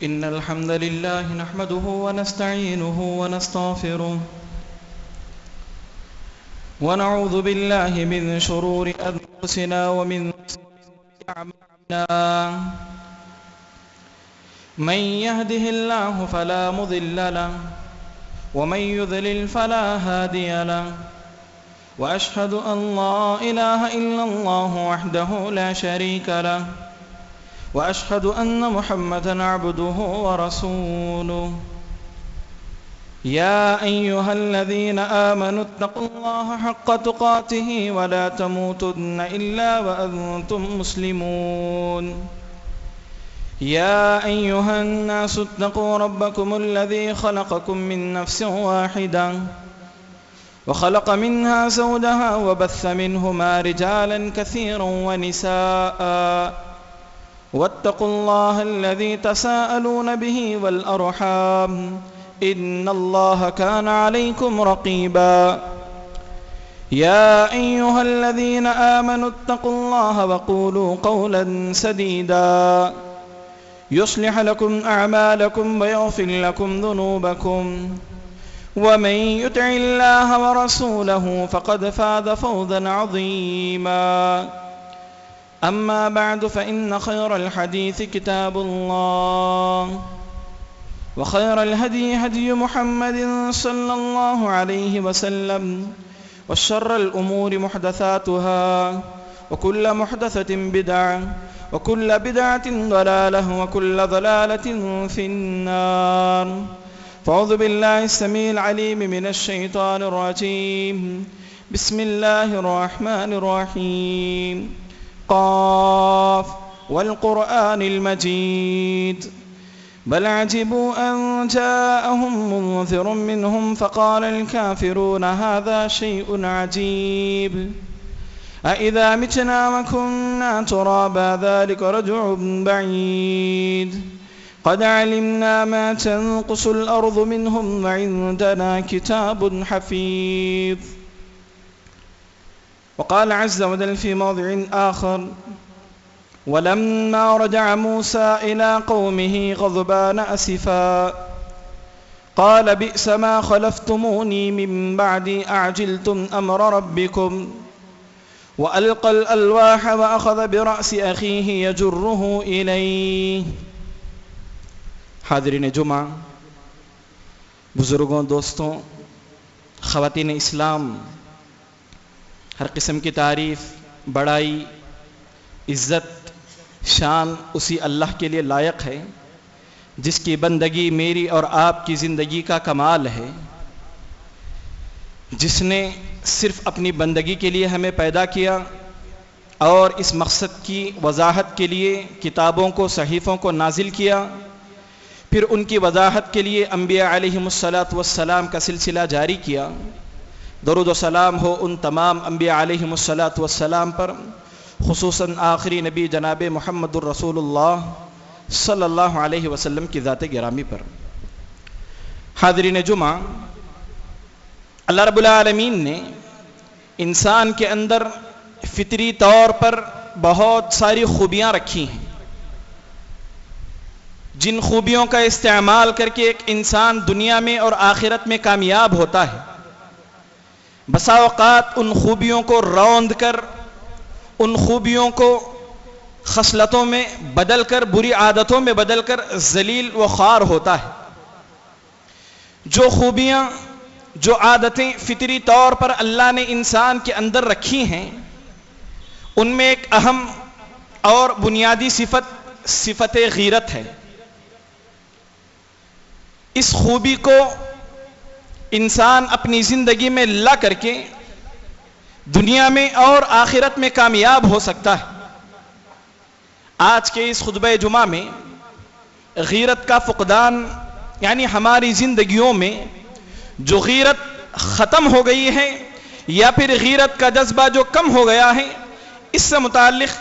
إن الحمد لله نحمده ونستعينه ونستغفره ونعوذ بالله من شرور أنفسنا ومن سيئات أعمالنا من يهده الله فلا مضل له ومن يضلل فلا هادي له وأشهد أن لا إله إلا الله وحده لا شريك له وأشهد أن محمدًا عبده ورسوله يا أيها الذين آمنوا اتقوا الله حق تقاته ولا تموتن إلا وأنتم مسلمون يا أيها الناس اتقوا ربكم الذي خلقكم من نفس واحدة وخلق منها زوجها وبث منهما رجالا كثيرا ونساء واتقوا الله الذي تساءلون به والأرحام إن الله كان عليكم رقيبا يا أيها الذين آمنوا اتقوا الله وقولوا قولا سديدا يصلح لكم أعمالكم ويغفر لكم ذنوبكم ومن يطع الله ورسوله فقد فاز فوزا عظيما أما بعد فإن خير الحديث كتاب الله وخير الهدي هدي محمد صلى الله عليه وسلم وشر الأمور محدثاتها وكل محدثة بدعة وكل بدعة ضلالة وكل ضلالة في النار فأعوذ بالله السميع العليم من الشيطان الرجيم بسم الله الرحمن الرحيم قاف والقرآن المجيد بل عجبوا أن جاءهم منذر منهم فقال الكافرون هذا شيء عجيب أإذا متنا وكنا ترابا ذلك رجع بعيد قد علمنا ما تنقص الأرض منهم وعندنا كتاب حفيظ. وقال عز وجل في موضع آخر ولما رجع موسى إلى قومه غضبان أسفا قال بئس ما خلفتموني من بعدي أعجلتم أمر ربكم وألقى الألواح وأخذ برأس أخيه يجره إليه. حاضرین جمعہ، بزرگوں، دوستوں، خواتین اسلام، ہر قسم کی تعریف، بڑائی، عزت، شان اسی اللہ کے لیے لائق ہے جس کی بندگی میری اور آپ کی زندگی کا کمال ہے، جس نے صرف اپنی بندگی کے لیے ہمیں پیدا کیا اور اس مقصد کی وضاحت کے لیے کتابوں کو، صحیفوں کو نازل کیا، پھر ان کی وضاحت کے لیے انبیاء علیہم السلام کا سلسلہ جاری کیا۔ درود و سلام ہو ان تمام انبیاء علیہم السلام پر، خصوصاً آخری نبی جناب محمد الرسول اللہ صلی اللہ علیہ وسلم کی ذات گرامی پر۔ حاضرین جمعہ، اللہ رب العالمین نے انسان کے اندر فطری طور پر بہت ساری خوبیاں رکھی ہیں، جن خوبیوں کا استعمال کر کے ایک انسان دنیا میں اور آخرت میں کامیاب ہوتا ہے۔ بسا اوقات ان خوبیوں کو روند کر، ان خوبیوں کو خصلتوں میں بدل کر، بری عادتوں میں بدل کر ذلیل و خوار ہوتا ہے۔ جو خوبیاں، جو عادتیں فطری طور پر اللہ نے انسان کے اندر رکھی ہیں، ان میں ایک اہم اور بنیادی صفت غیرت ہے۔ اس خوبی کو انسان اپنی زندگی میں لا کر کے دنیا میں اور آخرت میں کامیاب ہو سکتا ہے۔ آج کے اس خطبہ جمعہ میں غیرت کا فقدان، یعنی ہماری زندگیوں میں جو غیرت ختم ہو گئی ہے یا پھر غیرت کا جذبہ جو کم ہو گیا ہے، اس سے متعلق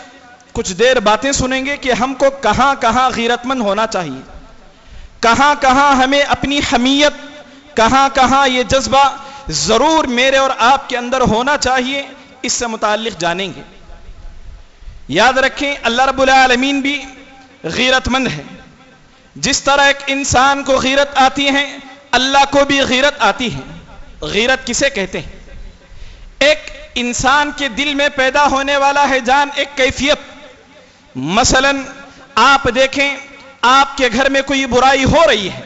کچھ دیر باتیں سنیں گے کہ ہم کو کہاں کہاں غیرت مند ہونا چاہیے، کہاں کہاں ہمیں اپنی حمیت، کہاں کہاں یہ جذبہ ضرور میرے اور آپ کے اندر ہونا چاہیے، اس سے متعلق جانیں گے۔ یاد رکھیں اللہ رب العالمین بھی غیرت مند ہے، جس طرح ایک انسان کو غیرت آتی ہے اللہ کو بھی غیرت آتی ہے. غیرت کسے کہتے ہیں؟ ایک انسان کے دل میں پیدا ہونے والا ہے جان ایک کیفیت. مثلا آپ دیکھیں آپ کے گھر میں کوئی برائی ہو رہی ہے,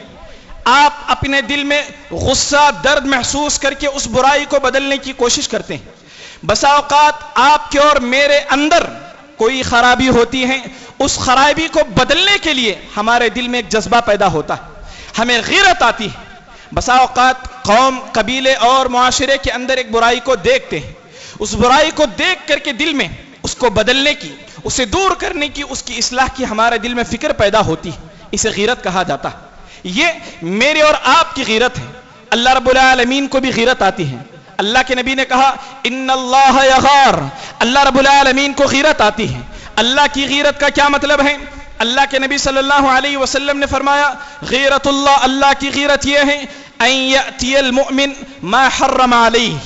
آپ اپنے دل میں غصہ درد محسوس کر کے اس برائی کو بدلنے کی کوشش کرتے ہیں. بسا اوقات آپ کے اور میرے اندر کوئی خرابی ہوتی ہے, اس خرابی کو بدلنے کے لیے ہمارے دل میں ایک جذبہ پیدا ہوتا ہے, ہمیں غیرت آتی ہے. بسا اوقات قوم, قبیلے اور معاشرے کے اندر ایک برائی کو دیکھتے ہیں, اس برائی کو دیکھ کر کے دل میں اس کو بدلنے کی, اسے دور کرنے کی, اس کی اصلاح کی ہمارے دل میں فکر پیدا ہوتی ہے. اسے غیرت کہا جاتا ہے. یہ میرے اور آپ کی غیرت ہے. اللہ رب العالمین کو بھی غیرت آتی ہے. اللہ کے نبی نے کہا ان اللہ یغار, اللہ رب العالمین کو غیرت آتی ہے. اللہ کی غیرت کا کیا مطلب ہے؟ اللہ کے نبی صلی اللہ علیہ وسلم نے فرمایا غیرت اللہ, اللہ کی غیرت یہ ہے ان یأتی المؤمن ما حرم علیہ,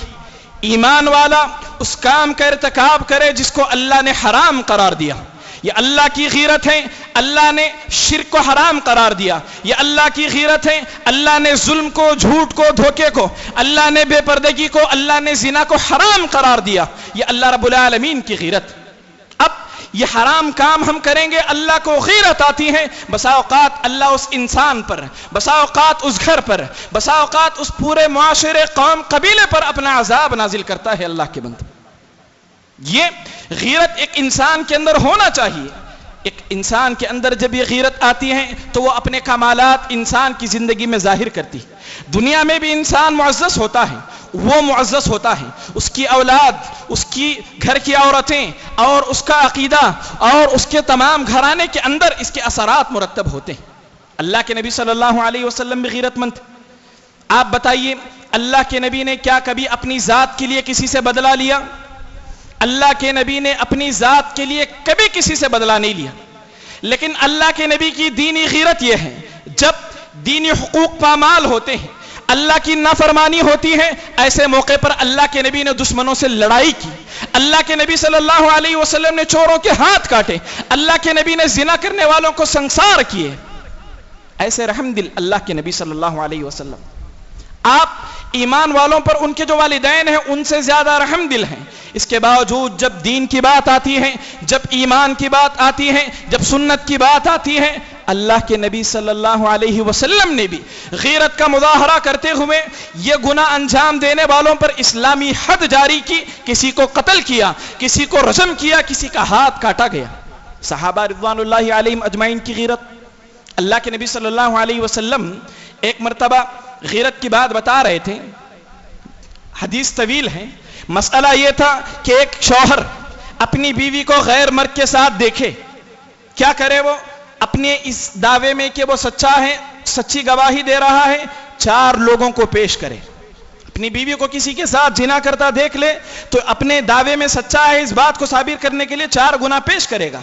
ایمان والا اس کام کا ارتکاب کرے جس کو اللہ نے حرام قرار دیا. یہ اللہ کی غیرت ہے, اللہ نے شرک کو حرام قرار دیا. یہ اللہ کی غیرت ہے, اللہ نے ظلم کو, جھوٹ کو, دھوکے کو, اللہ نے بے پردگی کو, اللہ نے زنا کو حرام قرار دیا. یہ اللہ رب العالمین کی غیرت. اب یہ حرام کام ہم کریں گے, اللہ کو غیرت آتی ہے. بسا اوقات اللہ اس انسان پر, بسا اوقات اس گھر پر, بسا اوقات اس پورے معاشرے, قوم, قبیلے پر اپنا عذاب نازل کرتا ہے. اللہ کے بندے, یہ غیرت ایک انسان کے اندر ہونا چاہیے. ایک انسان کے اندر جب یہ غیرت آتی ہے تو وہ اپنے کمالات انسان کی زندگی میں ظاہر کرتی. دنیا میں بھی انسان معزز ہوتا ہے, وہ معزز ہوتا ہے, اس کی اولاد, اس کی گھر کی عورتیں اور اس کا عقیدہ اور اس کے تمام گھرانے کے اندر اس کے اثرات مرتب ہوتے ہیں. اللہ کے نبی صلی اللہ علیہ وسلم بھی غیرت مند. آپ بتائیے اللہ کے نبی نے کیا کبھی اپنی ذات کے لیے کسی سے بدلہ لیا؟ اللہ کے نبی نے اپنی ذات کے لیے کبھی کسی سے بدلہ نہیں لیا. لیکن اللہ کے نبی کی دینی غیرت یہ ہے جب دینی حقوق پامال ہوتے ہیں, اللہ کی نافرمانی ہوتی ہے, ایسے موقع پر اللہ کے نبی نے دشمنوں سے لڑائی کی. اللہ کے نبی صلی اللہ علیہ وسلم نے چوروں کے ہاتھ کاٹے. اللہ کے نبی نے زنا کرنے والوں کو سنسار کیے. ایسے رحم دل اللہ کے نبی صلی اللہ علیہ وسلم. آپ ایمان والوں پر ان کے جو والدین ہیں ان سے زیادہ رحم دل ہیں. اس کے باوجود جب دین کی بات آتی ہے, جب ایمان کی بات آتی ہے, جب سنت کی بات آتی ہے, اللہ کے نبی صلی اللہ علیہ وسلم نے بھی غیرت کا مظاہرہ کرتے ہوئے یہ گناہ انجام دینے والوں پر اسلامی حد جاری کی. کسی کو قتل کیا, کسی کو رجم کیا, کسی کا ہاتھ کاٹا گیا. صحابہ رضوان اللہ علیہم اجمعین کی غیرت. اللہ کے نبی صلی اللہ علیہ وسلم ایک مرتبہ غیرت کی بات بتا رہے تھے, حدیث طویل ہے. مسئلہ یہ تھا کہ ایک شوہر اپنی بیوی کو غیر مرد کے ساتھ دیکھے, کیا کرے وہ؟ اپنے اس دعوے میں کہ وہ سچا ہے, سچی گواہی دے رہا ہے, 4 لوگوں کو پیش کرے. اپنی بیوی کو کسی کے ساتھ زنا کرتا دیکھ لے تو اپنے دعوے میں سچا ہے اس بات کو ثابت کرنے کے لیے 4 گنا پیش کرے گا.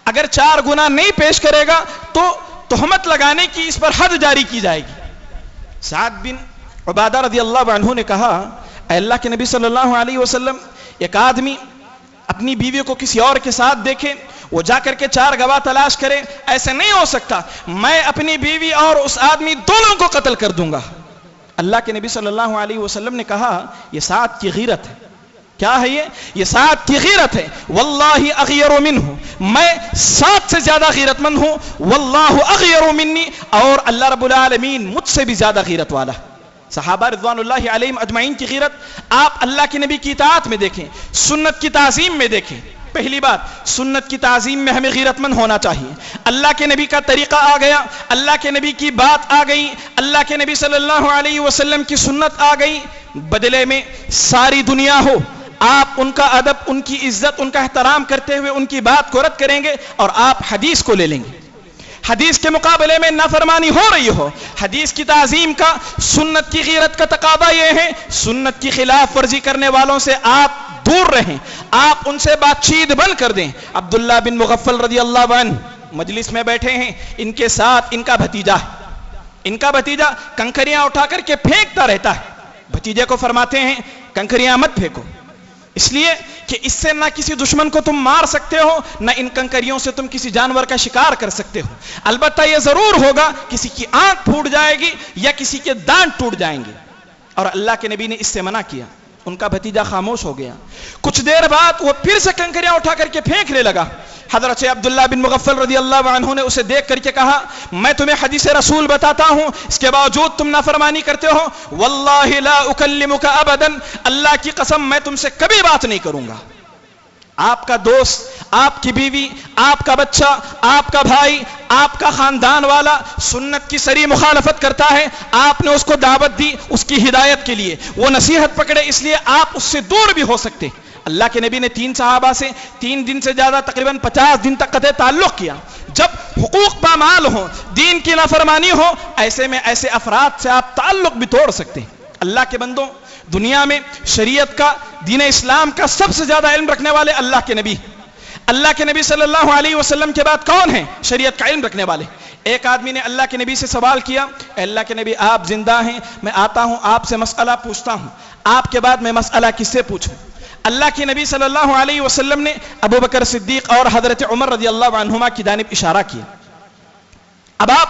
اگر 4 گنا نہیں پیش کرے گا تو تہمت لگانے کی اس پر حد جاری کی جائے گی. سعد بن عبادہ رضی اللہ عنہ نے کہا اے اللہ کے نبی صلی اللہ علیہ وسلم, ایک آدمی اپنی بیوی کو کسی اور کے ساتھ دیکھے, وہ جا کر کے 4 گواہ تلاش کرے, ایسے نہیں ہو سکتا, میں اپنی بیوی اور اس آدمی دونوں کو قتل کر دوں گا. اللہ کے نبی صلی اللہ علیہ وسلم نے کہا یہ سعد کی غیرت ہے. کیا ہے یہ سعد کی غیرت ہے. واللہ اغیر منہ, میں سعد سے زیادہ غیرت مند ہوں. واللہ اغیر منی, اور اللہ رب العالمین مجھ سے بھی زیادہ غیرت والا. صحابہ رضوان اللہ علیہم اجمعین کی غیرت آپ اللہ کے نبی کی اطاعت میں دیکھیں, سنت کی تعظیم میں دیکھیں. پہلی بات سنت کی تعظیم میں ہمیں غیرت مند ہونا چاہیے. اللہ کے نبی کا طریقہ آ گیا, اللہ کے نبی کی بات آ گئی, اللہ کے نبی صلی اللہ علیہ وسلم کی سنت آ گئی, بدلے میں ساری دنیا ہو آپ ان کا ادب, ان کی عزت, ان کا احترام کرتے ہوئے ان کی بات کو رد کریں گے اور آپ حدیث کو لے لیں گے. حدیث کے مقابلے میں نافرمانی ہو رہی ہو, حدیث کی تعظیم کا, سنت کی غیرت کا تقاضا یہ ہے سنت کی خلاف ورزی کرنے والوں سے آپ دور رہیں, آپ ان سے بات چیت بند کر دیں. عبداللہ بن مغفل رضی اللہ عنہ مجلس میں بیٹھے ہیں, ان کے ساتھ ان کا بھتیجا ہے. ان کا بھتیجا کنکریاں اٹھا کر کے پھینکتا رہتا ہے. بھتیجے کو فرماتے ہیں کنکریاں مت پھینکو. اس لیے کہ اس سے نہ کسی دشمن کو تم مار سکتے ہو، نہ ان کنکریوں سے تم کسی جانور کا شکار کر سکتے ہو۔ البتہ یہ ضرور ہوگا کسی کی آنکھ پھوٹ جائے گی یا کسی کے دانت ٹوٹ جائیں گے، اور اللہ کے نبی نے اس سے منع کیا۔ ان کا بھتیجا خاموش ہو گیا۔ کچھ دیر بعد وہ پھر سے کنکریاں اٹھا کر کے پھینکنے لگا۔ حضرت عبداللہ بن مغفل رضی اللہ عنہ نے اسے دیکھ کر کے کہا، میں تمہیں حدیث رسول بتاتا ہوں، اس کے باوجود تم نافرمانی کرتے ہو۔ واللہ لا اکلمک ابدا، اللہ کی قسم میں تم سے کبھی بات نہیں کروں گا۔ آپ کا دوست، آپ کی بیوی، آپ کا بچہ، آپ کا بھائی، آپ کا خاندان والا سنت کی سری مخالفت کرتا ہے، آپ نے اس کو دعوت دی اس کی ہدایت کے لیے، وہ نصیحت پکڑے اس لیے آپ اس سے دور بھی ہو سکتے۔ اللہ کے نبی نے 3 صحابہ سے 3 دن سے زیادہ تقریباً 50 دن تک قطع تعلق کیا۔ جب حقوق پامال ہو، دین کی نافرمانی ہو، ایسے میں ایسے افراد سے آپ تعلق بھی توڑ سکتے ہیں۔ اللہ کے بندوں، دنیا میں شریعت کا، دین اسلام کا سب سے زیادہ علم رکھنے والے اللہ کے نبی، اللہ کے نبی صلی اللہ علیہ وسلم کے بعد کون ہیں شریعت کا علم رکھنے والے؟ ایک آدمی نے اللہ کے نبی سے سوال کیا، اے اللہ کے نبی آپ زندہ ہیں، میں آتا ہوں آپ سے مسئلہ پوچھتا ہوں، آپ کے بعد میں مسئلہ کس سے پوچھوں؟ اللہ کے نبی صلی اللہ علیہ وسلم نے ابو بکر صدیق اور حضرت عمر رضی اللہ عنہما کی جانب اشارہ کیا۔ اب آپ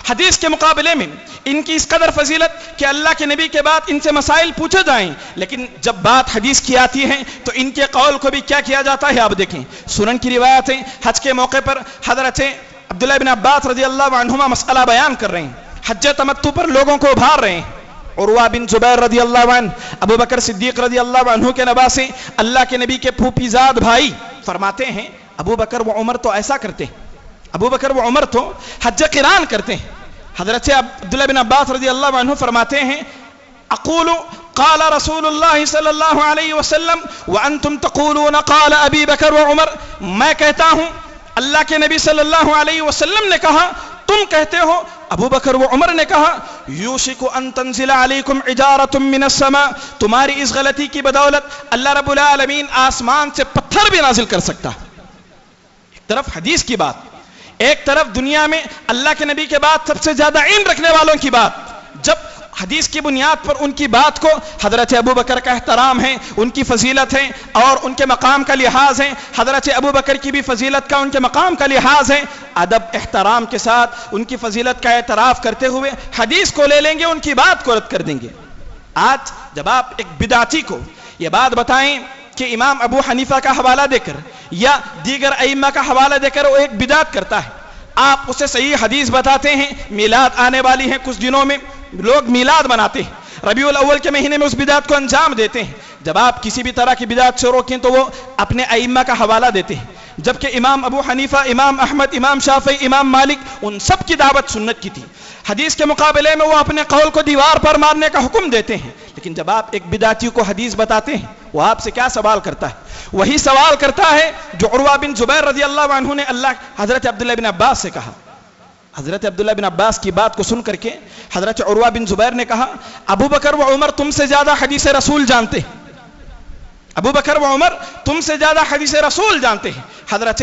حدیث کے مقابلے میں ان کی اس قدر فضیلت کہ اللہ کے نبی کے بعد ان سے مسائل پوچھے جائیں، لیکن جب بات حدیث کی آتی ہے تو ان کے قول کو بھی کیا کیا جاتا ہے؟ آپ دیکھیں سنن کی روایت ہے، حج کے موقع پر حضرت عبداللہ بن عباس رضی اللہ عنہما مسئلہ بیان کر رہے ہیں، حج تمتع پر لوگوں کو ابھار رہے ہیں۔ عروہ بن زبیر رضی اللہ عنہ، ابو بکر صدیق رضی اللہ عنہ کے نواسے، اللہ کے نبی کے پھوپھی زاد بھائی فرماتے ہیں ابو بکر و عمر تو ایسا کرتے ہیں، ابو بکر و عمر تو حج قران کرتے ہیں۔ حضرت عبداللہ بن عباس رضی اللہ عنہ فرماتے ہیں اقول قال رسول اللہ صلی اللہ علیہ وسلم وانتم تقولون قال ابی بکر و عمر، میں کہتا ہوں اللہ کے نبی صلی اللہ علیہ وسلم نے کہا، تم کہتے ہو ابو بکر و عمر نے کہا، یوشک ان تنزل علیکم حجارۃ من السماء، تمہاری اس غلطی کی بدولت اللہ رب العالمین آسمان سے پتھر بھی نازل کر سکتا۔ ایک طرف حدیث کی بات، ایک طرف دنیا میں اللہ کے نبی کے بعد سب سے زیادہ علم رکھنے والوں کی بات۔ جب حدیث کی بنیاد پر ان کی بات کو حضرت ابو بکر کا احترام ہے، ان کی فضیلت ہے اور ان کے مقام کا لحاظ ہے، حضرت ابو بکر کی بھی فضیلت کا ان کے مقام کا لحاظ ہے، ادب احترام کے ساتھ ان کی فضیلت کا اعتراف کرتے ہوئے حدیث کو لے لیں گے، ان کی بات کو رد کر دیں گے۔ آج جب آپ ایک بدعتی کو یہ بات بتائیں کہ امام ابو حنیفہ کا حوالہ دے کر یا دیگر ائمہ کا حوالہ دے کر وہ ایک بدعت کرتا ہے، آپ اسے صحیح حدیث بتاتے ہیں، میلاد آنے والی ہے کچھ دنوں میں، لوگ میلاد مناتے ہیں، ربیع الاول کے مہینے میں اس بدعت کو انجام دیتے ہیں۔ جب آپ کسی بھی طرح کی بدعت سے روکیں تو وہ اپنے ائمہ کا حوالہ دیتے ہیں، جبکہ امام ابو حنیفہ، امام احمد، امام شافعی، امام مالک ان سب کی دعوت سنت کی تھی۔ حدیث کے مقابلے میں وہ اپنے قول کو دیوار پر مارنے کا حکم دیتے ہیں، لیکن جب آپ ایک بدعتی کو حدیث بتاتے ہیں وہ آپ سے کیا سوال کرتا ہے؟ وہی سوال کرتا ہے جو عروہ بن زبیر رضی اللہ عنہ نے حضرت عبداللہ بن عباس سے کہا۔ حضرت عبداللہ بن عباس کی بات کو سن کر کے حضرت عروہ بن زبیر نے کہا، ابو بکر و عمر تم سے زیادہ حدیث رسول جانتے ہیں، ابو بکر و عمر تم سے زیادہ حدیث رسول جانتے ہیں۔ حضرت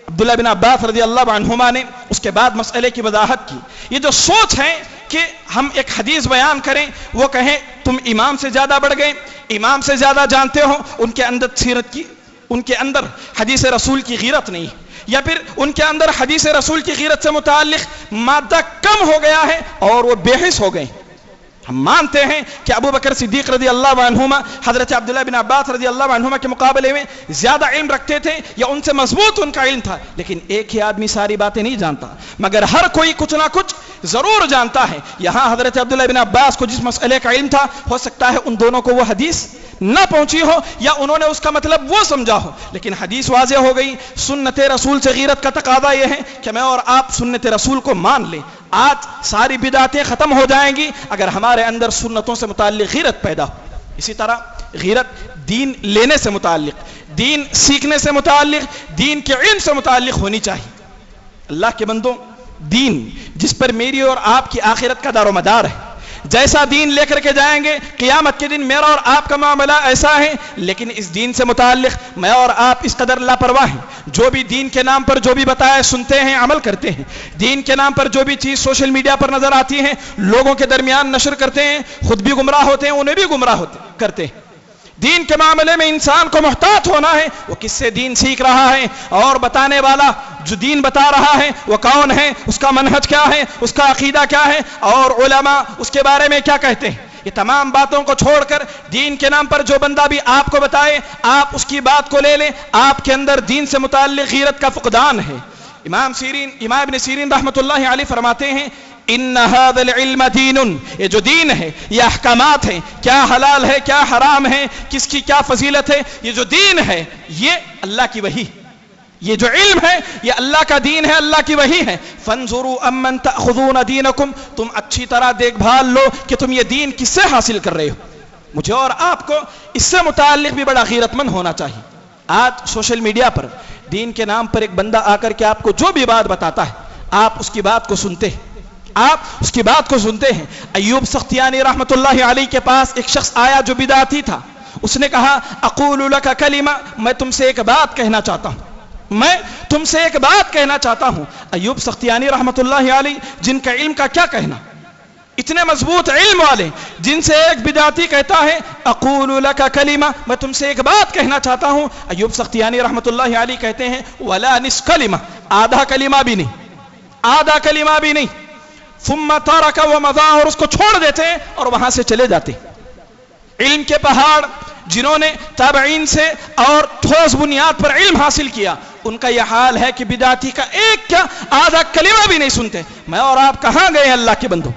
عبداللہ بن عباس رضی اللہ عنہما نے اس کے بعد مسئلے کی وضاحت کی۔ یہ جو سوچ ہے کہ ہم ایک حدیث بیان کریں، وہ کہیں تم امام سے زیادہ بڑھ گئے، امام سے زیادہ جانتے ہو، ان کے اندر سیرت کی، ان کے اندر حدیث رسول کی غیرت نہیں، یا پھر ان کے اندر حدیث رسول کی غیرت سے متعلق مادہ کم ہو گیا ہے اور وہ بے حس ہو گئے۔ ہم مانتے ہیں کہ ابو بکر صدیق رضی اللہ عنہما حضرت عبداللہ بن عباس رضی اللہ عنہما کے مقابلے میں زیادہ علم رکھتے تھے یا ان سے مضبوط ان کا علم تھا، لیکن ایک ہی آدمی ساری باتیں نہیں جانتا، مگر ہر کوئی کچھ نہ کچھ ضرور جانتا ہے۔ یہاں حضرت عبداللہ بن عباس کو جس مسئلے کا علم تھا، ہو سکتا ہے ان دونوں کو وہ حدیث نہ پہنچی ہو یا انہوں نے اس کا مطلب وہ سمجھا ہو، لیکن حدیث واضح ہو گئی۔ سنت رسول سے غیرت کا تقاضا یہ ہے کہ میں اور آپ سنت رسول کو مان لیں۔ آج ساری بدعتیں ختم ہو جائیں گی اگر ہمارے اندر سنتوں سے متعلق غیرت پیدا ہو۔ اسی طرح غیرت دین لینے سے متعلق، دین سیکھنے سے متعلق، دین کے علم سے متعلق ہونی چاہیے۔ اللہ کے بندوں، دین جس پر میری اور آپ کی آخرت کا دار و مدار ہے، جیسا دین لے کر کے جائیں گے قیامت کے دن میرا اور آپ کا معاملہ ایسا ہے، لیکن اس دین سے متعلق میں اور آپ اس قدر لاپرواہ ہیں، جو بھی دین کے نام پر جو بھی بتایا سنتے ہیں، عمل کرتے ہیں، دین کے نام پر جو بھی چیز سوشل میڈیا پر نظر آتی ہے لوگوں کے درمیان نشر کرتے ہیں، خود بھی گمراہ ہوتے ہیں، انہیں بھی گمراہ کرتے ہیں۔ دین کے معاملے میں انسان کو محتاط ہونا ہے، وہ کس سے دین سیکھ رہا ہے، اور بتانے والا جو دین بتا رہا ہے وہ کون ہے، اس کا منہج کیا ہے، اس کا عقیدہ کیا ہے، اور علماء اس کے بارے میں کیا کہتے ہیں۔ یہ تمام باتوں کو چھوڑ کر دین کے نام پر جو بندہ بھی آپ کو بتائے، آپ اس کی بات کو لے لیں، آپ کے اندر دین سے متعلق غیرت کا فقدان ہے۔ امام ابن سیرین رحمۃ اللہ علیہ فرماتے ہیں ان هذا العلم دین، یہ جو دین ہے، یہ احکامات ہیں، کیا حلال ہے کیا حرام ہے، کس کی کیا فضیلت ہے، یہ جو دین ہے یہ اللہ کی وحی، یہ جو علم ہے یہ اللہ کا دین ہے، اللہ کی وحی ہے۔ فانظروا امن تاخذون دینکم، تم اچھی طرح دیکھ بھال لو کہ تم یہ دین کس سے حاصل کر رہے ہو۔ مجھے اور آپ کو اس سے متعلق بھی بڑا غیرت مند ہونا چاہیے۔ آج سوشل میڈیا پر دین کے نام پر ایک بندہ آ کر کے آپ کو جو بھی بات بتاتا ہے، آپ اس کی بات کو سنتے ہیں، آپ اس کی بات کو سنتے ہیں۔ ایوب سختیانی رحمت اللہ علیہ کے پاس ایک شخص آیا جو بدعتی تھا، اس نے کہا اقول لک کلمہ، میں تم سے ایک بات کہنا چاہتا ہوں، میں تم سے ایک بات کہنا چاہتا ہوں۔ ایوب سختیانی رحمت اللہ علیہ جن کا علم کا کیا کہنا، اتنے مضبوط علم والے، جن سے ایک بدعتی کہتا ہے اقول لک کلمہ، میں تم سے ایک بات کہنا چاہتا ہوں، ایوب سختیانی رحمت اللہ علیہ کہتے ہیں ولا نصف کلمہ، آدھا کلمہ بھی نہیں، آدھا کلمہ بھی نہیں۔ ثم ترک ومضى، اور اس کو چھوڑ دیتے ہیں اور وہاں سے چلے جاتے۔ علم کے پہاڑ جنہوں نے تابعین سے اور ٹھوس بنیاد پر علم حاصل کیا، ان کا یہ حال ہے کہ بدعتی کا ایک کیا آدھا کلمہ بھی نہیں سنتے۔ میں اور آپ کہاں گئے اللہ کے بندوں؟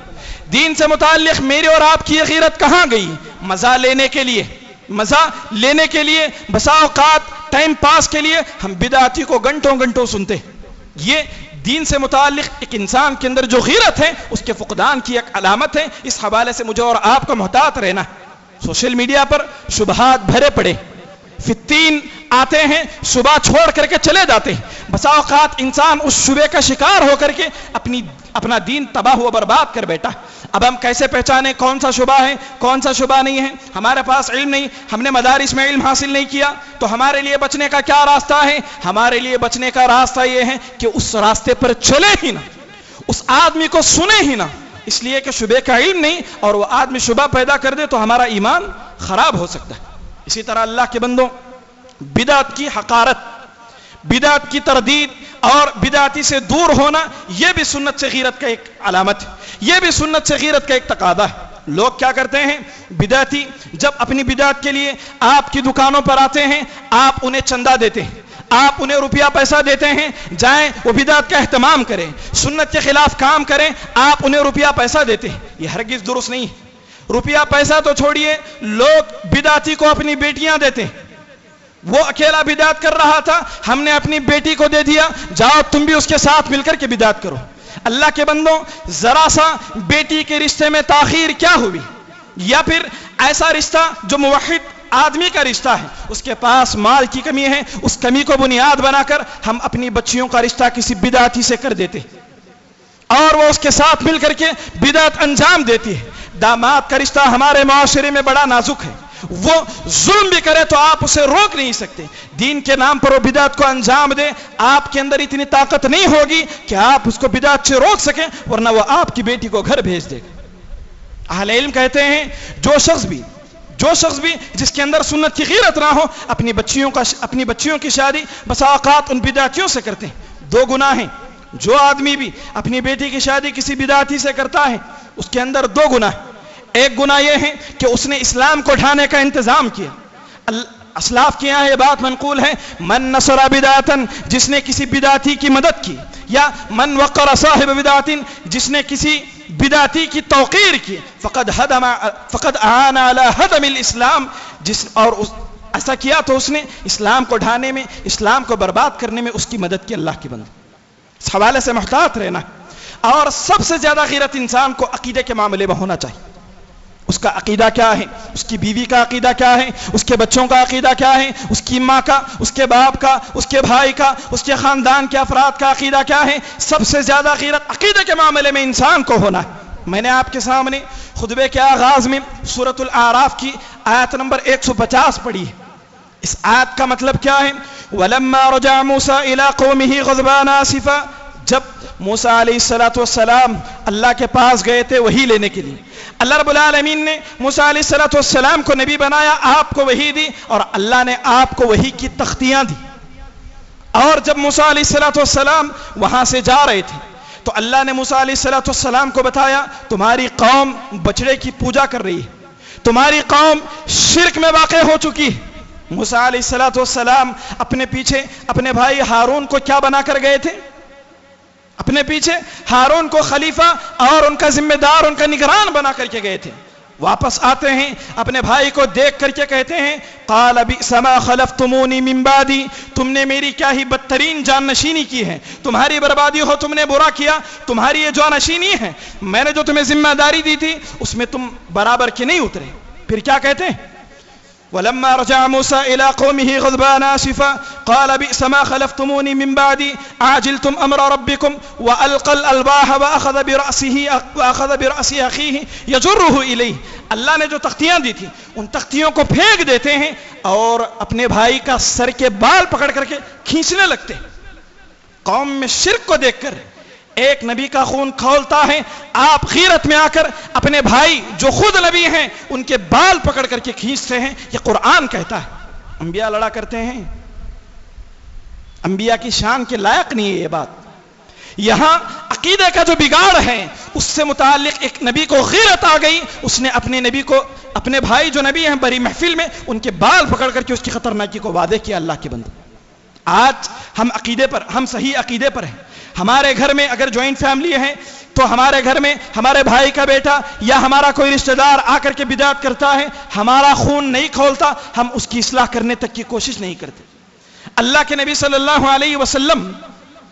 دین سے متعلق میرے اور آپ کی غیرت کہاں گئی؟ مزہ لینے کے لیے، مزہ لینے کے لیے، بسا اوقات ٹائم پاس کے لیے ہم بدعتی کو گھنٹوں گھنٹوں سنتے۔ یہ دین سے متعلق ایک انسان کے اندر جو غیرت ہے اس کے فقدان کی ایک علامت ہے۔ اس حوالے سے مجھے اور آپ کو محتاط رہنا ہے۔ سوشل میڈیا پر شبہات بھرے پڑے، فتین آتے ہیں، شبہ چھوڑ کر کے چلے جاتے ہیں۔ بسا اوقات انسان اس شبہ کا شکار ہو کر کے اپنا دین تباہ و برباد کر بیٹھا۔ اب ہم کیسے پہچانے کون سا شبہ ہے کون سا شبہ نہیں ہے؟ ہمارے پاس علم نہیں، ہم نے مدارس میں علم حاصل نہیں کیا، تو ہمارے لیے بچنے کا کیا راستہ ہے؟ ہمارے لیے بچنے کا راستہ یہ ہے کہ اس راستے پر چلے ہی نہ، اس آدمی کو سنے ہی نہ، اس لیے کہ شبہ کا علم نہیں اور وہ آدمی شبہ پیدا کر دے تو ہمارا ایمان خراب ہو سکتا ہے۔ اسی طرح اللہ کے بندوں، بدعت کی حقارت، بدعت کی تردید اور بدعتی سے دور ہونا، یہ بھی سنت سے غیرت کا ایک علامت ہے، یہ بھی سنت سے غیرت کا ایک تقاضا ہے۔ لوگ کیا کرتے ہیں، بدعتی جب اپنی بدعت کے لیے آپ کی دکانوں پر آتے ہیں، آپ انہیں چندہ دیتے ہیں، آپ انہیں روپیہ پیسہ دیتے ہیں، جائیں وہ بدعت کا اہتمام کریں، سنت کے خلاف کام کریں، آپ انہیں روپیہ پیسہ دیتے ہیں۔ یہ ہرگز درست نہیں ہے۔ روپیہ پیسہ تو چھوڑیے، لوگ بدعتی کو اپنی بیٹیاں دیتے ہیں۔ وہ اکیلا بدعت کر رہا تھا، ہم نے اپنی بیٹی کو دے دیا، جاؤ تم بھی اس کے ساتھ مل کر کے بدعت کرو۔ اللہ کے بندوں، ذرا سا بیٹی کے رشتے میں تاخیر کیا ہوئی، یا پھر ایسا رشتہ جو موحد آدمی کا رشتہ ہے، اس کے پاس مال کی کمی ہے، اس کمی کو بنیاد بنا کر ہم اپنی بچیوں کا رشتہ کسی بدعتی سے کر دیتے اور وہ اس کے ساتھ مل کر کے بدعت انجام دیتی ہے۔ داماد کا رشتہ ہمارے معاشرے میں بڑا نازک ہے، وہ ظلم بھی کرے تو آپ اسے روک نہیں سکتے، دین کے نام پر وہ بدعت کو انجام دے، آپ کے اندر اتنی طاقت نہیں ہوگی کہ آپ اس کو بدعت سے روک سکیں، ورنہ وہ آپ کی بیٹی کو گھر بھیج دے گا۔ اہل علم کہتے ہیں جو شخص بھی جس کے اندر سنت کی غیرت نہ ہو، اپنی بچیوں کی شادی بسا اوقات ان بدعتیوں سے کرتے ہیں۔ دو گناہ ہیں، جو آدمی بھی اپنی بیٹی کی شادی کسی بدعتی سے کرتا ہے اس کے اندر دو گناہ۔ ایک گناہ یہ ہے کہ اس نے اسلام کو ڈھانے کا انتظام کیا۔ اسلاف کے یہاں یہ بات منقول ہے، من نصر بدعتن، جس نے کسی بدعتی کی مدد کی، یا من وقر صاحب بدعتن، جس نے کسی بدعتی کی توقیر کی، فقد اعان علی ہدم الاسلام، ایسا کیا تو اس نے اسلام کو ڈھانے میں، اسلام کو برباد کرنے میں اس کی مدد کی۔ اللہ کی بندہ، اس حوالے سے محتاط رہنا۔ اور سب سے زیادہ غیرت انسان کو عقیدے کے معاملے میں ہونا چاہیے۔ اس کا عقیدہ کیا ہے، اس کی بیوی کا عقیدہ کیا ہے، اس کے بچوں کا عقیدہ کیا ہے، اس کی ماں کا، اس کے باپ کا، اس کے بھائی کا، اس کے خاندان کے افراد کا عقیدہ کیا ہے۔ سب سے زیادہ غیرت عقیدے کے معاملے میں انسان کو ہونا ہے۔ میں نے آپ کے سامنے خطبے کے آغاز میں سورۃ الاعراف کی آیت نمبر 150 پڑھی ہے۔ اس آیت کا مطلب کیا ہے؟ وَلَمَّا رَجَعَ مُوسَىٰ إِلَىٰ قَوْمِهِ غَضْبَانَ آسِفًا، جب موسیٰ علیہ السلام اللہ کے پاس گئے تھے وحی لینے کے لیے، اللہ رب العالمین نے موسیٰ علیہ السلام کو نبی بنایا، آپ کو وحی دی، اور اللہ نے آپ کو وحی کی تختیاں دی۔ اور جب موسیٰ علیہ السلام وہاں سے جا رہے تھے تو اللہ نے موسیٰ علیہ السلام کو بتایا تمہاری قوم بچڑے کی پوجا کر رہی ہے، تمہاری قوم شرک میں واقع ہو چکی ہے۔ موسیٰ علیہ السلام اپنے پیچھے اپنے بھائی ہارون کو کیا بنا کر گئے تھے؟ اپنے پیچھے ہارون کو خلیفہ اور ان کا ذمہ دار، ان کا نگران بنا کر کے گئے تھے۔ واپس آتے ہیں اپنے بھائی کو دیکھ کر کے کہتے ہیں قال بئس ما خلفتمونی من بعدی، تم نے میری کیا ہی بدترین جانشینی کی ہے، تمہاری بربادی ہو، تم نے برا کیا، تمہاری یہ جانشینی ہے، میں نے جو تمہیں ذمہ داری دی تھی اس میں تم برابر کے نہیں اترے۔ پھر کیا کہتے ہیں وَلَمَّا رَجَعَ مُوسَىٰ إِلَىٰ قَوْمِهِ غَضْبَانَ آسِفًا قَالَ بِئْسَ مَا خَلَفْتُمُونِي مِن بَعْدِي أَعْجِلْتُمْ أَمْرَ رَبِّكُمْ وَأَلْقَى الْأَلْوَاحَ وَأَخَذَ بِرَأْسِ أَخِيهِ يَجُرُّهُ إِلَيْهِ، اللہ نے جو تختیاں دی تھی ان تختیوں کو پھینک دیتے ہیں اور اپنے بھائی کا سر کے بال پکڑ کر کے کھینچنے لگتے ہیں۔ قوم میں شرک کو دیکھ کر ایک نبی کا خون کھولتا ہے، آپ غیرت میں آ کر اپنے بھائی جو خود نبی ہیں ان کے بال پکڑ کر کے کھینچتے ہیں۔ یہ قرآن کہتا ہے۔ انبیاء لڑا کرتے ہیں، انبیاء کی شان کے لائق نہیں ہے یہ بات۔ یہاں عقیدے کا جو بگاڑ ہے اس سے متعلق ایک نبی کو غیرت آ گئی، اس نے اپنے نبی کو، اپنے بھائی جو نبی ہیں بڑی محفل میں ان کے بال پکڑ کر کے اس کی خطرناکی کو وعدے کیا اللہ کے بندے۔ آج ہم عقیدے پر، ہم صحیح عقیدے پر ہیں۔ ہمارے گھر میں اگر جوائنٹ فیملی ہے تو ہمارے گھر میں ہمارے بھائی کا بیٹا یا ہمارا کوئی رشتہ دار آ کر کے بدعت کرتا ہے، ہمارا خون نہیں کھولتا، ہم اس کی اصلاح کرنے تک کی کوشش نہیں کرتے۔ اللہ کے نبی صلی اللہ علیہ وسلم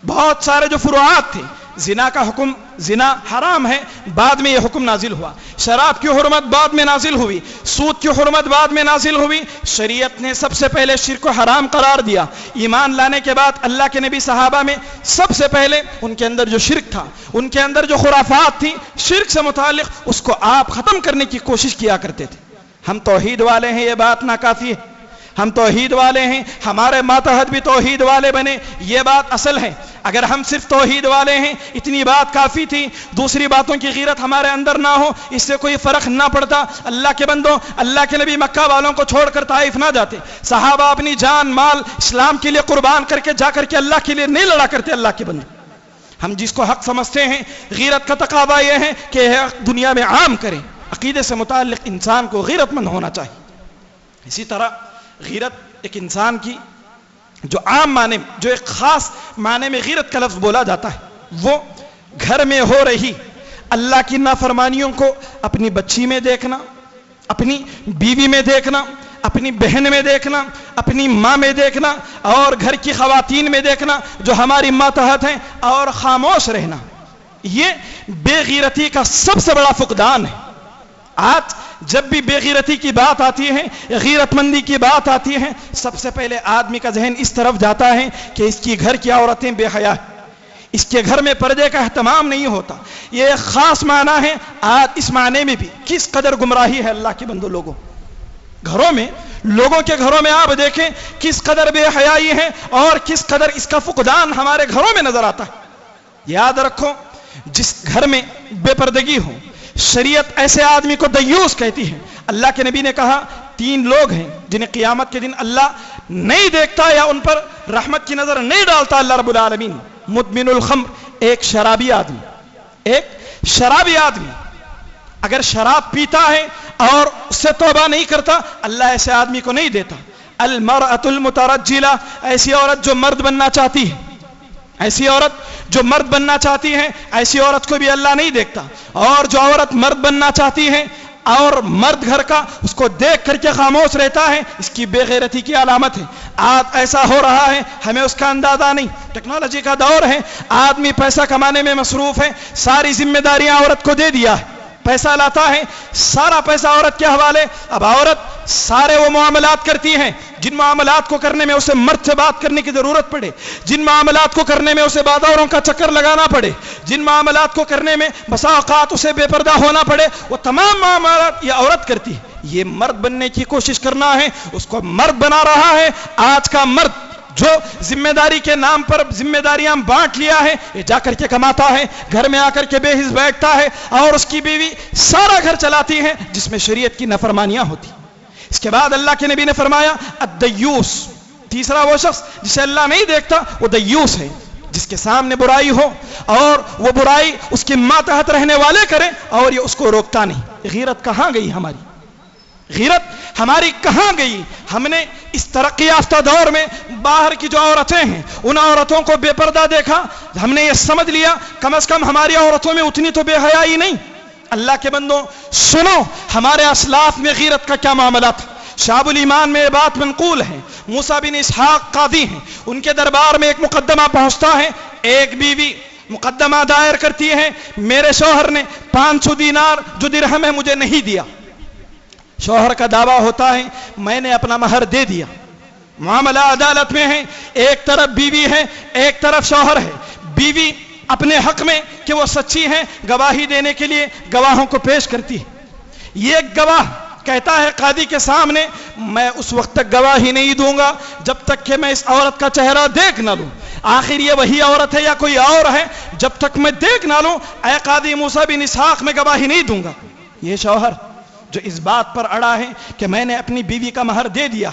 بہت سارے جو فروعات تھے، زنا کا حکم، زنا حرام ہے، بعد میں یہ حکم نازل ہوا، شراب کی حرمت بعد میں نازل ہوئی، سود کی حرمت بعد میں نازل ہوئی، شریعت نے سب سے پہلے شرک کو حرام قرار دیا۔ ایمان لانے کے بعد اللہ کے نبی صحابہ میں سب سے پہلے ان کے اندر جو شرک تھا، ان کے اندر جو خرافات تھی شرک سے متعلق، اس کو آپ ختم کرنے کی کوشش کیا کرتے تھے۔ ہم توحید والے ہیں یہ بات ناکافی ہے، ہم توحید والے ہیں، ہمارے ماتحت بھی توحید والے بنے یہ بات اصل ہے۔ اگر ہم صرف توحید والے ہیں اتنی بات کافی تھی، دوسری باتوں کی غیرت ہمارے اندر نہ ہو اس سے کوئی فرق نہ پڑتا۔ اللہ کے بندوں، اللہ کے نبی مکہ والوں کو چھوڑ کر طائف نہ جاتے، صحابہ اپنی جان مال اسلام کے لیے قربان کر کے جا کر کے اللہ کے لیے نہیں لڑا کرتے۔ اللہ کے بندوں، ہم جس کو حق سمجھتے ہیں، غیرت کا تقاضا یہ ہے کہ دنیا میں عام کریں۔ عقیدے سے متعلق انسان کو غیرت مند ہونا چاہیے۔ اسی طرح غیرت ایک انسان کی جو عام معنی، جو ایک خاص معنی میں غیرت کا لفظ بولا جاتا ہے، وہ گھر میں ہو رہی اللہ کی نافرمانیوں کو اپنی بچی میں دیکھنا، اپنی بیوی میں دیکھنا، اپنی بہن میں دیکھنا، اپنی ماں میں دیکھنا اور گھر کی خواتین میں دیکھنا جو ہماری ماتحت ہیں، اور خاموش رہنا۔ یہ بے غیرتی کا سب سے بڑا فقدان ہے۔ آج جب بھی بے غیرتی کی بات آتی ہے، غیرت مندی کی بات آتی ہے، سب سے پہلے آدمی کا ذہن اس طرف جاتا ہے کہ اس کی گھر کی عورتیں بے حیا ہیں، اس کے گھر میں پردے کا اہتمام نہیں ہوتا۔ یہ ایک خاص معنی ہے۔ آج اس معنی میں بھی کس قدر گمراہی ہے اللہ کے بندو لوگوں، گھروں میں، لوگوں کے گھروں میں آپ دیکھیں کس قدر بے حیائی ہے اور کس قدر اس کا فقدان ہمارے گھروں میں نظر آتا ہے۔ یاد رکھو، جس گھر میں بے پردگی ہو، شریعت ایسے آدمی کو دیوس کہتی ہے۔ اللہ کے نبی نے کہا 3 لوگ ہیں جنہیں قیامت کے دن اللہ نہیں دیکھتا یا ان پر رحمت کی نظر نہیں ڈالتا اللہ رب العالمین۔ مدمن الخمر، ایک شرابی آدمی، ایک شرابی آدمی اگر شراب پیتا ہے اور اس سے توبہ نہیں کرتا، اللہ ایسے آدمی کو نہیں دیتا۔ المرأة المترجلہ، ایسی عورت جو مرد بننا چاہتی ہے، ایسی عورت جو مرد بننا چاہتی ہے، ایسی عورت کو بھی اللہ نہیں دیکھتا۔ اور جو عورت مرد بننا چاہتی ہے اور مرد گھر کا اس کو دیکھ کر کے خاموش رہتا ہے، اس کی بے غیرتی کی علامت ہے۔ آج ایسا ہو رہا ہے، ہمیں اس کا اندازہ نہیں۔ ٹیکنالوجی کا دور ہے، آدمی پیسہ کمانے میں مصروف ہے، ساری ذمہ داریاں عورت کو دے دیا ہے، پیسہ لاتا ہے، سارا پیسہ عورت کے حوالے۔ اب عورت سارے وہ معاملات کرتی ہیں جن معاملات کو کرنے میں اسے مرد سے بات کرنے کی ضرورت پڑے، جن معاملات کو کرنے میں اسے بازاروں کا چکر لگانا پڑے، جن معاملات کو کرنے میں بسا اوقات اسے بے پردہ ہونا پڑے، وہ تمام معاملات یہ عورت کرتی ہے۔ یہ مرد بننے کی کوشش کرنا ہے، اس کو مرد بنا رہا ہے۔ آج کا مرد جو ذمہ داری کے نام پر ذمہ داریاں بانٹ لیا ہے، یہ جا کر کے کماتا ہے، گھر میں آ کر کے بے حس بیٹھتا ہے اور اس کی بیوی سارا گھر چلاتی ہے جس میں شریعت کی نافرمانیاں ہوتی. اس کے بعد اللہ کے نبی نے فرمایا الدیوس، تیسرا وہ شخص جسے اللہ نہیں دیکھتا وہ دیوس ہے، جس کے سامنے برائی ہو اور وہ برائی اس کے ماتحت رہنے والے کریں اور یہ اس کو روکتا نہیں. غیرت کہاں گئی ہماری؟ غیرت ہماری کہاں گئی؟ ہم نے اس ترقی یافتہ دور میں باہر کی جو عورتیں ہیں ان عورتوں کو بے پردہ دیکھا، ہم نے یہ سمجھ لیا کم از کم ہماری عورتوں میں اتنی تو بے حیائی نہیں. اللہ کے بندوں سنو ہمارے اسلاف میں غیرت کا کیا معاملہ تھا. شعب الایمان میں یہ بات منقول ہے، موسیٰ بن اسحاق قاضی ہیں، ان کے دربار میں ایک مقدمہ پہنچتا ہے. ایک بیوی مقدمہ دائر کرتی ہے، میرے شوہر نے 500 دینار جو درہم ہے مجھے نہیں دیا. شوہر کا دعویٰ ہوتا ہے میں نے اپنا مہر دے دیا. معاملہ عدالت میں ہے، ایک طرف بیوی ہے ایک طرف شوہر ہے. بیوی اپنے حق میں کہ وہ سچی ہیں گواہی دینے کے لیے گواہوں کو پیش کرتی ہے. یہ گواہ کہتا ہے قاضی کے سامنے میں اس وقت تک گواہی نہیں دوں گا جب تک کہ میں اس عورت کا چہرہ دیکھ نہ لوں. آخر یہ وہی عورت ہے یا کوئی اور ہے؟ جب تک میں دیکھ نہ لوں اے قاضی موسیٰ بن اسحاق میں گواہی نہیں دوں گا. یہ شوہر جو اس بات پر اڑا ہے کہ میں نے اپنی بیوی کا مہر دے دیا،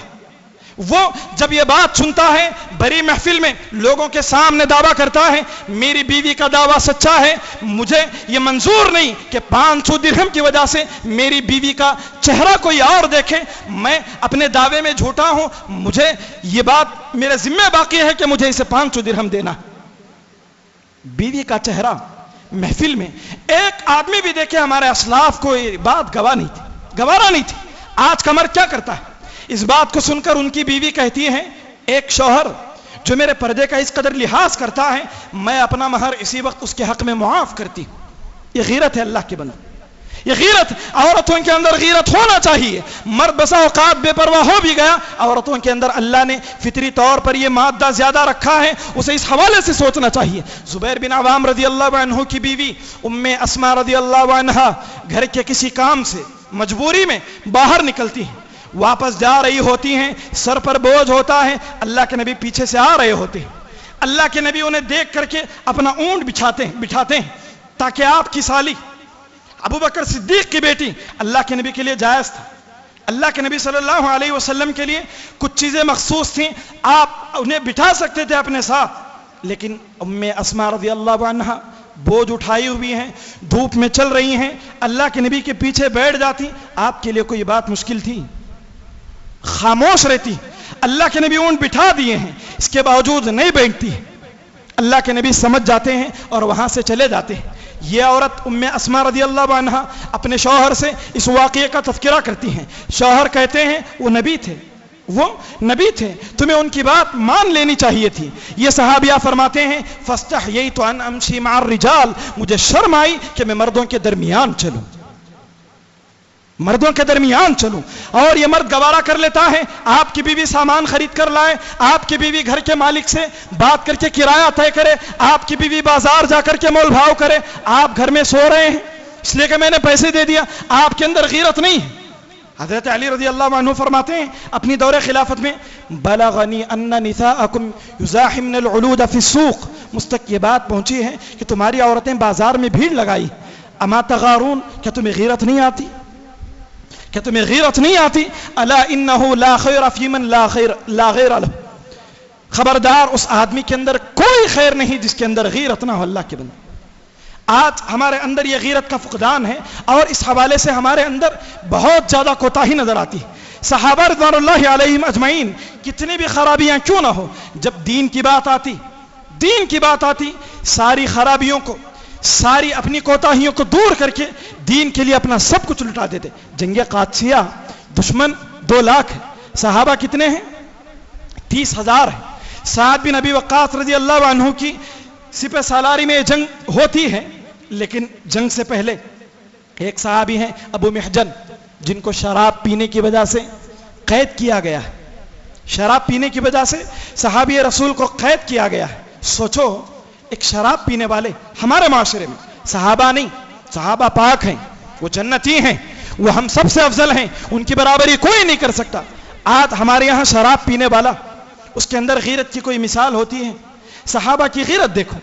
وہ جب یہ بات سنتا ہے بڑی محفل میں لوگوں کے سامنے دعویٰ کرتا ہے میری بیوی کا دعویٰ سچا ہے، مجھے یہ منظور نہیں کہ 500 درہم کی وجہ سے میری بیوی کا چہرہ کوئی اور دیکھے. میں اپنے دعوے میں جھوٹا ہوں، مجھے یہ بات میرے ذمہ باقی ہے کہ مجھے اسے 500 درہم دینا. بیوی کا چہرہ محفل میں ایک آدمی بھی دیکھے ہمارے اسلاف کو یہ بات گوارا نہیں تھی. آج کا مرد کیا کرتا ہے؟ اس بات کو سن کر ان کی بیوی کہتی ہے ایک شوہر جو میرے پردے کا اس قدر لحاظ کرتا ہے میں اپنا مہر اسی وقت اس کے حق میں معاف کرتی ہوں. یہ غیرت ہے اللہ کے بندے. یہ غیرت، عورتوں کے اندر غیرت ہونا چاہیے. مرد بسا اوقات بے پرواہ ہو بھی گیا، عورتوں کے اندر اللہ نے فطری طور پر یہ مادہ زیادہ رکھا ہے، اسے اس حوالے سے سوچنا چاہیے. زبیر بن عوام رضی اللہ عنہ کی بیوی ام اسماء رضی اللہ عنہا گھر کے کسی کام سے مجبوری میں باہر نکلتی ہیں، واپس جا رہی ہوتی ہیں، سر پر بوجھ ہوتا ہے، اللہ کے نبی پیچھے سے آ رہے ہوتے ہیں. اللہ کے نبی انہیں دیکھ کر کے اپنا اونٹ بٹھاتے ہیں تاکہ آپ کی سالی ابو بکر صدیق کی بیٹی، اللہ کے نبی کے لیے جائز تھا. اللہ کے نبی صلی اللہ علیہ وسلم کے لیے کچھ چیزیں مخصوص تھیں، آپ انہیں بٹھا سکتے تھے اپنے ساتھ، لیکن ام اسماء رضی اللہ عنہا بوجھ اٹھائی ہوئی ہیں، دھوپ میں چل رہی ہیں، اللہ کے نبی کے پیچھے بیٹھ جاتی. آپ کے لیے کوئی بات مشکل تھی؟ خاموش رہتی. اللہ کے نبی اونٹ بٹھا دیے ہیں، اس کے باوجود نہیں بیٹھتی. اللہ کے نبی سمجھ جاتے ہیں اور وہاں سے چلے جاتے ہیں. یہ عورت ام اسماء رضی اللہ عنہا اپنے شوہر سے اس واقعے کا تذکرہ کرتی ہیں. شوہر کہتے ہیں وہ نبی تھے، تمہیں ان کی بات مان لینی چاہیے تھی. یہ صحابیہ فرماتے ہیں فاستحییت ان امشی مع الرجال، مجھے شرم آئی کہ میں مردوں کے درمیان چلوں. اور یہ مرد گوارا کر لیتا ہے آپ کی بیوی سامان خرید کر لائے، آپ کی بیوی گھر کے مالک سے بات کر کے کرایہ طے کرے، آپ کی بیوی بازار جا کر کے مول بھاؤ کرے. آپ گھر میں سو رہے ہیں اس لیے کہ میں نے پیسے دے دیا، آپ کے اندر غیرت نہیں ہے. حضرت علی رضی اللہ عنہ فرماتے ہیں اپنی دور خلافت میں بلغنی ان نساءکم یزاحمن العلود فی السوق، مجھ تک یہ بات پہنچی ہے کہ تمہاری عورتیں بازار میں بھیڑ لگائی. اما تغارون، کیا تمہیں غیرت نہیں آتی؟ الا انه لا خیر فی من لا غیر له، خبردار اس آدمی کے اندر کوئی خیر نہیں جس کے اندر غیرت نہ ہو. اللہ کے بندے آج ہمارے اندر یہ غیرت کا فقدان ہے اور اس حوالے سے ہمارے اندر بہت زیادہ کوتاہی نظر آتی ہے. صحابہ رضوان اللہ علیہم اجمعین کتنی بھی خرابیاں کیوں نہ ہو، جب دین کی بات آتی ساری خرابیوں کو، ساری اپنی کوتاہیوں کو دور کر کے دین کے لیے اپنا سب کچھ لٹا دیتے. جنگ قادسیہ دشمن 2 لاکھ ہے، صحابہ کتنے ہیں؟ 30,000 ہے. سعد بن ابی وقاص رضی اللہ عنہ کی سپہ سالاری میں جنگ ہوتی ہے، لیکن جنگ سے پہلے ایک صحابی ہیں ابو محجن جن کو شراب پینے کی وجہ سے قید کیا گیا ہے. شراب پینے کی وجہ سے صحابی رسول کو قید کیا گیا ہے. سوچو ایک شراب پینے والے ہمارے معاشرے میں، صحابہ نہیں، صحابہ پاک ہیں، وہ جنتی ہیں، وہ ہم سب سے افضل ہیں، ان کی برابری کوئی نہیں کر سکتا. آج ہمارے یہاں شراب پینے والا اس کے اندر غیرت کی کوئی مثال ہوتی ہے؟ صحابہ کی غیرت دیکھو،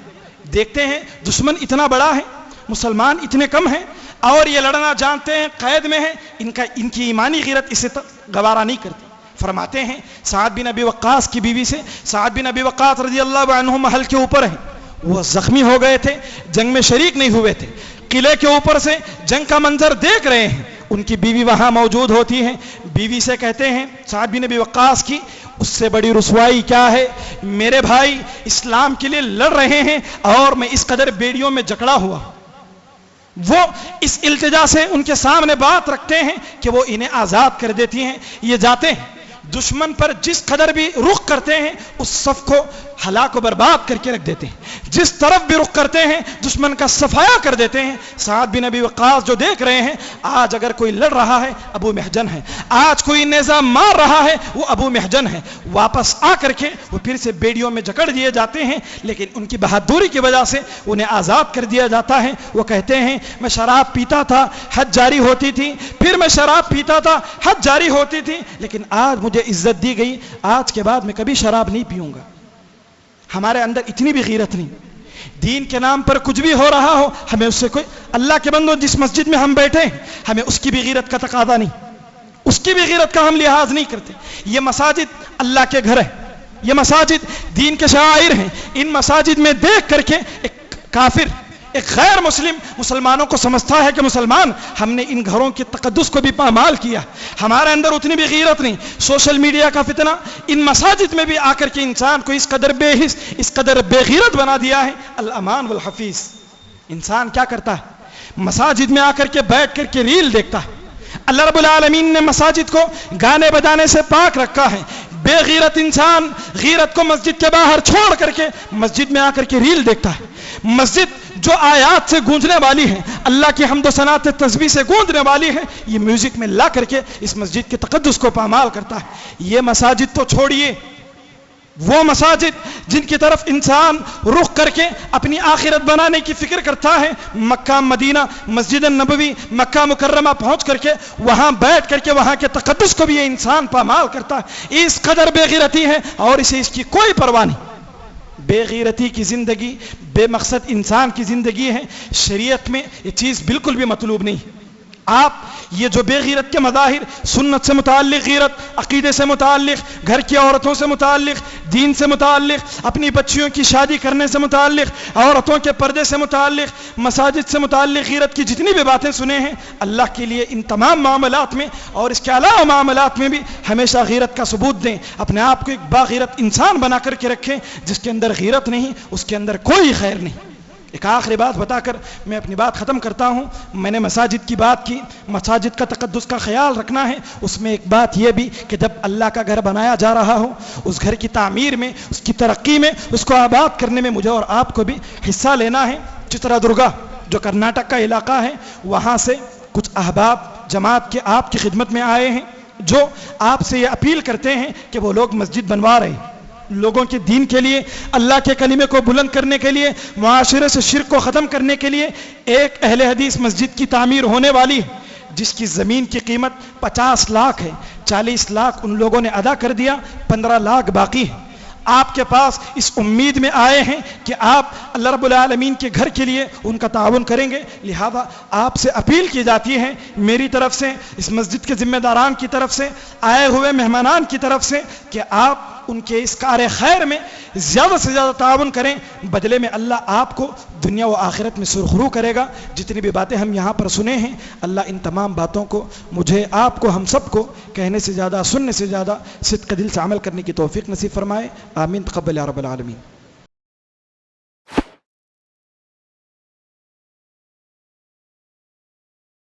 دیکھتے ہیں دشمن اتنا بڑا ہے، مسلمان اتنے کم ہیں اور یہ لڑنا جانتے ہیں، قید میں ہیں، ان کی ایمانی غیرت اسے گوارا نہیں کرتی۔ فرماتے ہیں سعد بن ابی وقاص کی بیوی سے، سعد بن ابی وقاص رضی اللہ عنہ محل کے اوپر ہیں، وہ زخمی ہو گئے تھے، جنگ میں شریک نہیں ہوئے تھے، قلعے کے اوپر سے جنگ کا منظر دیکھ رہے ہیں، ان کی بیوی وہاں موجود ہوتی ہیں، بیوی سے کہتے ہیں سعد بن ابی وقاص کی اس سے بڑی رسوائی کیا ہے، میرے بھائی اسلام کے لیے لڑ رہے ہیں اور میں اس قدر بیڑیوں میں جکڑا ہوا۔ وہ اس التجا سے ان کے سامنے بات رکھتے ہیں کہ وہ انہیں آزاد کر دیتی ہیں، یہ جاتے ہیں دشمن پر جس قدر بھی رخ کرتے ہیں اس صف کو ہلاک و برباد کر کے رکھ دیتے ہیں، جس طرف بھی رخ کرتے ہیں دشمن کا صفایا کر دیتے ہیں۔ سعد بن ابی وقاص جو دیکھ رہے ہیں آج اگر کوئی لڑ رہا ہے ابو محجن ہے، آج کوئی نیزہ مار رہا ہے وہ ابو محجن ہے، واپس آ کر کے وہ پھر سے بیڑیوں میں جکڑ دیے جاتے ہیں، لیکن ان کی بہادری کی وجہ سے انہیں آزاد کر دیا جاتا ہے۔ وہ کہتے ہیں میں شراب پیتا تھا، حد جاری ہوتی تھی، پھر میں شراب پیتا تھا، حد جاری ہوتی تھی، لیکن آج مجھے عزت دی گئی، آج کے بعد میں کبھی شراب نہیں پیوں گا۔ ہمارے اندر اتنی بھی غیرت نہیں، دین کے نام پر کچھ بھی ہو رہا ہو ہمیں اس سے کوئی، اللہ کے بندوں جس مسجد میں ہم بیٹھے ہیں ہمیں اس کی بھی غیرت کا تقاضا نہیں، اس کی بھی غیرت کا ہم لحاظ نہیں کرتے۔ یہ مساجد اللہ کے گھر ہے، یہ مساجد دین کے شعائر ہیں، ان مساجد میں دیکھ کر کے ایک کافر، ایک غیر مسلم مسلمانوں کو سمجھتا ہے کہ مسلمان ہم نے ان گھروں کے تقدس کو بھی پامال کیا، ہمارے اندر اتنی بھی غیرت نہیں۔ سوشل میڈیا کا فتنہ ان مساجد میں بھی آ کر کے انسان کو اس قدر بے حس، اس قدر بے غیرت بنا دیا ہے۔ الامان والحفیظ، انسان کیا کرتا ہے مساجد میں آ کر کے بیٹھ کر کے ریل دیکھتا ہے۔ اللہ رب العالمین نے مساجد کو گانے بجانے سے پاک رکھا ہے، بے غیرت انسان غیرت کو مسجد کے باہر چھوڑ کر کے مسجد میں آ کر کے ریل دیکھتا ہے۔ مسجد جو آیات سے گونجنے والی ہے، اللہ کی حمد و ثناء تسبیح سے گونجنے والی ہے، یہ میوزک میں لا کر کے اس مسجد کے تقدس کو پامال کرتا ہے۔ یہ مساجد تو چھوڑیے، وہ مساجد جن کی طرف انسان رخ کر کے اپنی آخرت بنانے کی فکر کرتا ہے، مکہ مدینہ مسجد النبوی مکہ مکرمہ پہنچ کر کے وہاں بیٹھ کر کے وہاں کے تقدس کو بھی یہ انسان پامال کرتا ہے۔ اس قدر بے غیرتی ہے اور اسے اس کی کوئی پرواہ نہیں۔ بے غیرتی کی زندگی بے مقصد انسان کی زندگی ہے، شریعت میں یہ چیز بالکل بھی مطلوب نہیں۔ آپ یہ جو بے غیرت کے مظاہر، سنت سے متعلق غیرت، عقیدے سے متعلق، گھر کی عورتوں سے متعلق، دین سے متعلق، اپنی بچیوں کی شادی کرنے سے متعلق، عورتوں کے پردے سے متعلق، مساجد سے متعلق غیرت کی جتنی بھی باتیں سنے ہیں، اللہ کے لیے ان تمام معاملات میں اور اس کے علاوہ معاملات میں بھی ہمیشہ غیرت کا ثبوت دیں، اپنے آپ کو ایک باغیرت انسان بنا کر کے رکھیں۔ جس کے اندر غیرت نہیں اس کے اندر کوئی خیر نہیں۔ ایک آخری بات بتا کر میں اپنی بات ختم کرتا ہوں۔ میں نے مساجد کی بات کی، مساجد کا تقدس کا خیال رکھنا ہے، اس میں ایک بات یہ بھی کہ جب اللہ کا گھر بنایا جا رہا ہو، اس گھر کی تعمیر میں، اس کی ترقی میں، اس کو آباد کرنے میں مجھے اور آپ کو بھی حصہ لینا ہے۔ چترا درگا جو کرناٹک کا علاقہ ہے، وہاں سے کچھ احباب جماعت کے آپ کی خدمت میں آئے ہیں، جو آپ سے یہ اپیل کرتے ہیں کہ وہ لوگ مسجد بنوا رہے ہیں، لوگوں کے دین کے لیے، اللہ کے کلمے کو بلند کرنے کے لیے، معاشرے سے شرک کو ختم کرنے کے لیے ایک اہل حدیث مسجد کی تعمیر ہونے والی ہے، جس کی زمین کی قیمت 50 لاکھ ہے۔ 40 لاکھ ان لوگوں نے ادا کر دیا، 15 لاکھ باقی ہے۔ آپ کے پاس اس امید میں آئے ہیں کہ آپ اللہ رب العالمین کے گھر کے لیے ان کا تعاون کریں گے، لہذا آپ سے اپیل کی جاتی ہے میری طرف سے، اس مسجد کے ذمہ داران کی طرف سے، آئے ہوئے مہمانان کی طرف سے، کہ آپ ان کے اس کار خیر میں زیادہ سے زیادہ تعاون کریں، بدلے میں اللہ آپ کو دنیا و آخرت میں سرخرو کرے گا۔ جتنی بھی باتیں ہم یہاں پر سنے ہیں، اللہ ان تمام باتوں کو مجھے، آپ کو، ہم سب کو کہنے سے زیادہ، سننے سے زیادہ صدق دل سے عمل کرنے کی توفیق نصیب فرمائے۔ آمین، تقبل یا رب العالمین۔